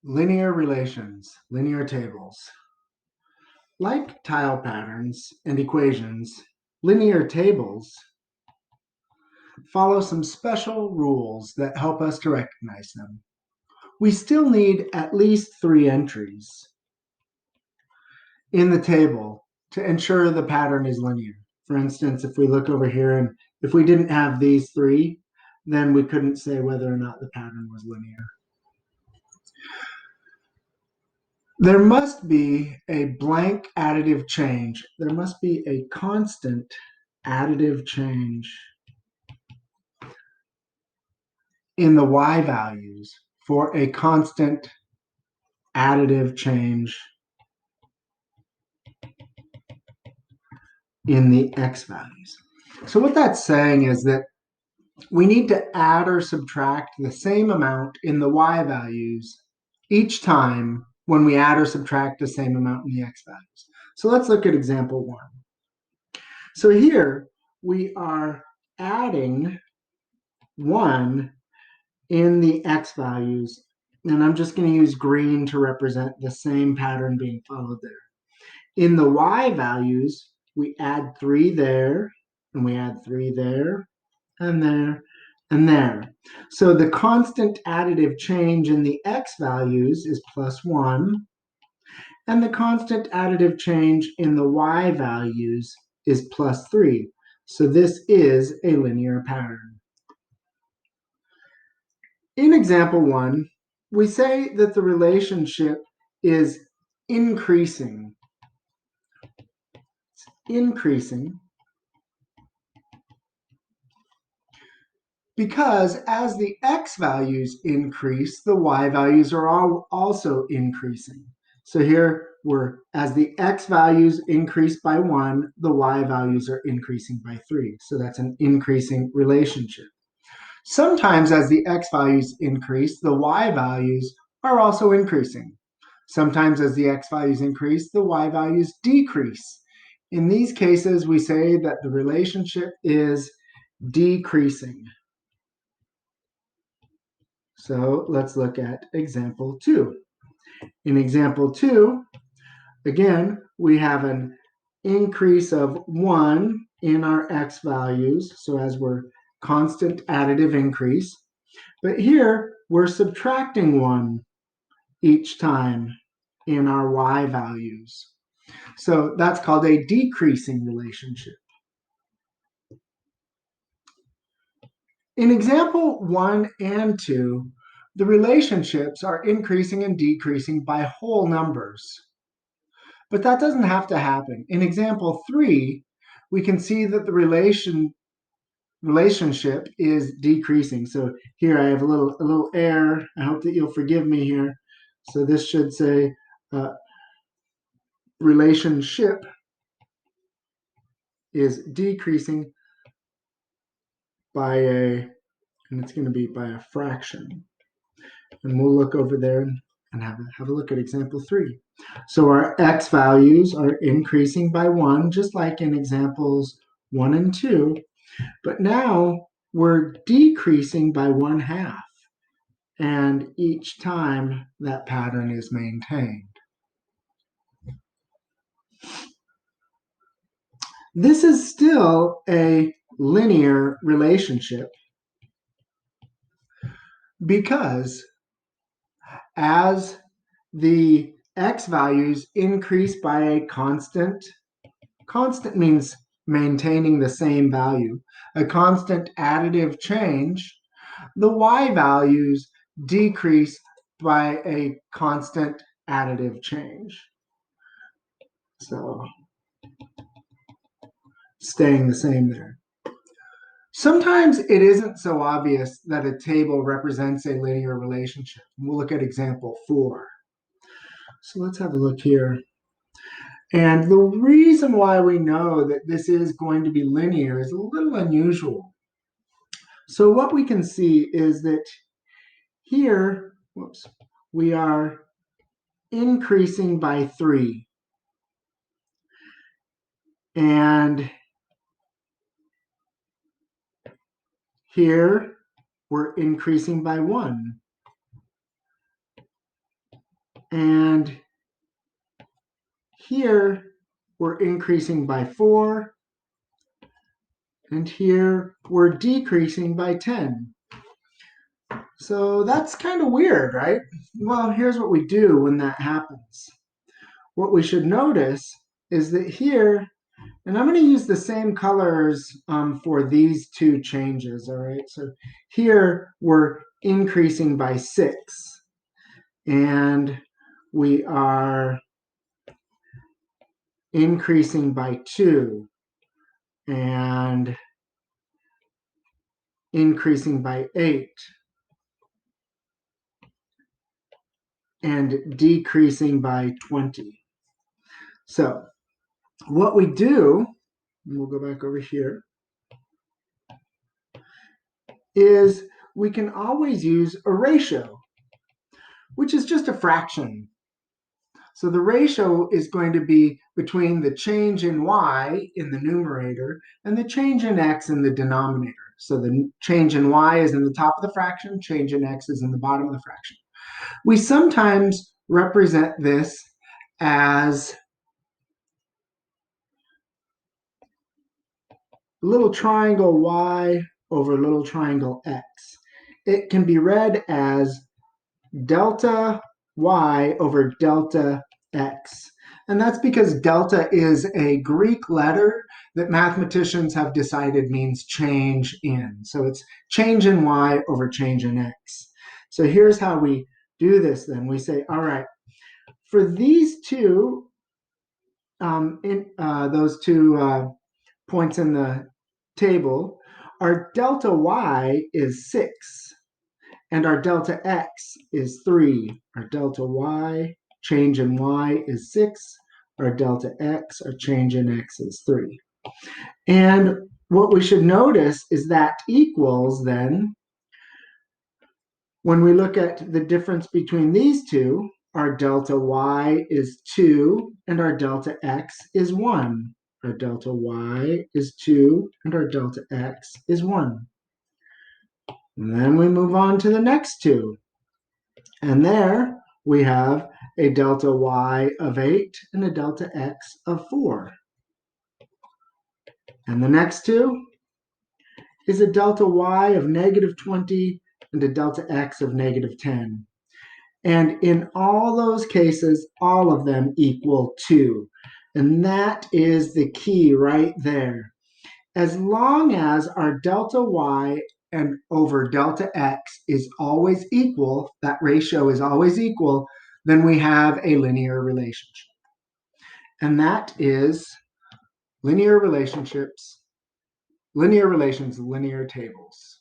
Linear relations, linear tables. Like tile patterns and equations, linear tables follow some special rules that help us to recognize them. We still need at least 3 entries in the table to ensure the pattern is linear. For instance, if we look over here and if we didn't have these 3, then we couldn't say whether or not the pattern was linear. There must be a blank additive change. There must be a constant additive change in the y values for a constant additive change in the x values. So what that's saying is that we need to add or subtract the same amount in the y values each time when we add or subtract the same amount in the x values. So let's look at example 1. So here we are adding 1 in the x values, and I'm just going to use green to represent the same pattern being followed there. In the y values, we add 3 there, and we add 3 there, and there, and there. So the constant additive change in the x values is +1, and the constant additive change in the y values is +3. So this is a linear pattern. In example 1, we say that the relationship is increasing. It's increasing because as the x values increase, the y values are also increasing. So here as the x values increase by 1, the y values are increasing by 3. So that's an increasing relationship. Sometimes as the x values increase, the y values are also increasing. Sometimes as the x values increase, the y values decrease. In these cases, we say that the relationship is decreasing. So let's look at example 2. In example 2, again, we have an increase of 1 in our x values. So as we're constant additive increase. But here, we're subtracting 1 each time in our y values. So that's called a decreasing relationship. In example 1 and 2, the relationships are increasing and decreasing by whole numbers. But that doesn't have to happen. In example 3, we can see that the relationship is decreasing. So here I have a little error. I hope that you'll forgive me here. So this should say relationship is decreasing by and it's going to be by a fraction. And we'll look over there and have a look at example 3. So our x values are increasing by 1, just like in examples 1 and 2. But now we're decreasing by 1/2. And each time that pattern is maintained. This is still a linear relationship because as the x values increase by a constant means maintaining the same value, a constant additive change, the y values decrease by a constant additive change. So staying the same there. Sometimes it isn't so obvious that a table represents a linear relationship. We'll look at example 4. So let's have a look here. And the reason why we know that this is going to be linear is a little unusual. So what we can see is that here, we are increasing by 3. And here, we're increasing by 1. And here we're increasing by 4, and here we're decreasing by 10. So that's kind of weird, right? Well, here's what we do when that happens. What we should notice is that here, and I'm going to use the same colors for these two changes, all right? So here we're increasing by 6, and we are increasing by 2, and increasing by 8, and decreasing by 20. So what we do, and we'll go back over here, is we can always use a ratio, which is just a fraction. So the ratio is going to be between the change in y in the numerator and the change in x in the denominator. So the change in y is in the top of the fraction, change in x is in the bottom of the fraction. We sometimes represent this as little triangle y over little triangle x. It can be read as delta y over delta x. And that's because delta is a Greek letter that mathematicians have decided means change in. So it's change in y over change in x. So here's how we do this then. We say, all right, for these two, those two points in the table, our delta y is 6, and our delta x is 3. Our delta y, change in y, is 6. Our delta x, our change in x, is 3. And what we should notice is that equals then, when we look at the difference between these two, our delta y is 2 and our delta x is 1. Our delta y is 2 and our delta x is 1. And then we move on to the next two. And there we have a delta y of 8 and a delta x of 4. And the next two is a delta y of negative 20 and a delta x of negative 10. And in all those cases, all of them equal 2. And that is the key right there. As long as our delta y and over delta x is always equal, that ratio is always equal, then we have a linear relationship. And that is linear relationships, linear relations, linear tables.